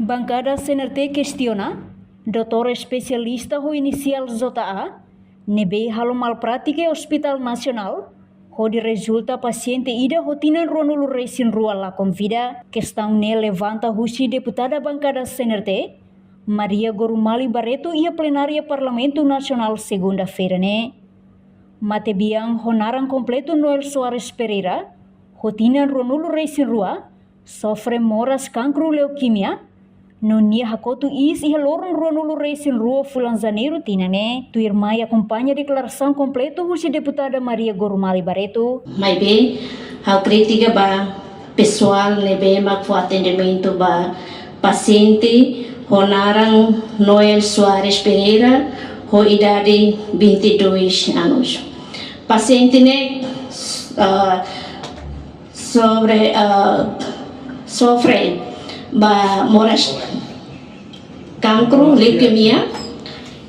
Bancada CNRT questiona, doutor especialista ho inicial ZA, nebe halo malpraktika Hospital Nasional, ho de resulta paciente ida rotina ronulu resin rua la convida, questão ne levanta husi deputada bancada CNRT, Maria Gorumali Barreto ia plenária Parlamento Nacional segunda-feira ne. Matebiang honaran completo Noel Soares Pereira, rotina ronulu resin rua, sofre moras cancro leuquimia, no nia hakotu is iha lorong ronulu resin rua fulan janeiro tinane, tu irmai acompanha declaração completo husi deputada Maria Gorumali Barreto. Mas bem, a crítica ba pessoal ne bem mak fo atendimento ba paciente honaran Noel Soares Pereira, ho idade 22 anos. Paciente ne sofre ba moras cancro, leucemia,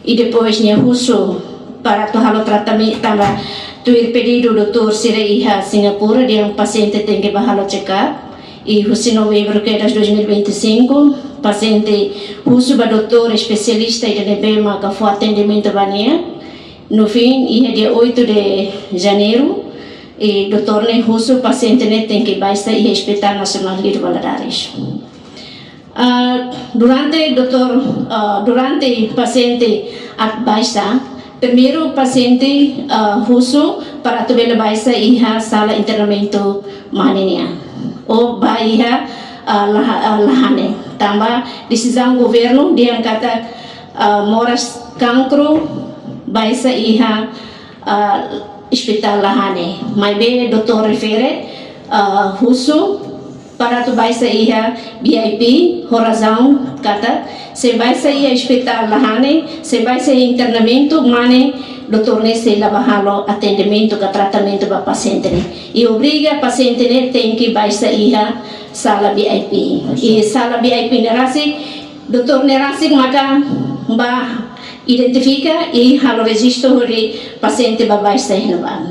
e depois né russo para o tratamento tava tuir pedido doutor Siraiha Singapura dia paciente tem que bahalo check-up e russo novembro que é 2025 paciente russo ba doutor especialista e de bema que foi atendimento bania no fim e dia 8 de janeiro e doutor ne russo paciente ne tem que baixar e Hospital Nacional de Valadares. Durante paciente baixa, primeiro paciente russo para tu bela baixa iha sala internamento maninya, ou baiha lahane. Tambah decisão governo dia kata moras cancro baixa iha hospital lahane. Mas be doutor refere russo para tu baixa iha BIP, razão kata, se baixa iha hospital lahane, se baixa internamento, mane doutor ne se labahalo atendimento ka tratamento ba paciente ne. E obriga paciente ne tem que baixa iha sala BIP. E sala BIP nerasi, doutor nerasi maka ba identifica e halo registro de paciente ba baixa iha.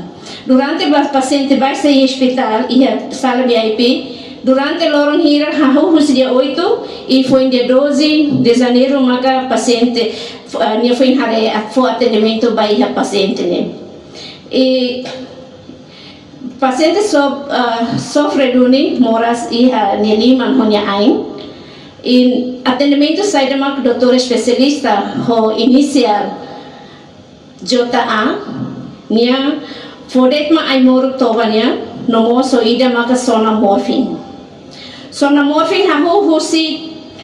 Durante ba paciente baixa iha hospital iha sala BIP, durante lorong hira hus dia 8 e foi dia 12 de janeiro maka paciente nia foi hare foi atendimento baia paciente ne e paciente sofre duni moras e nia liman honya ain e atendimento sai de mak doutor especialista ho inicial JA nia fodet ma ai moru tobanya no mo so ida maka sona morfin hahu husi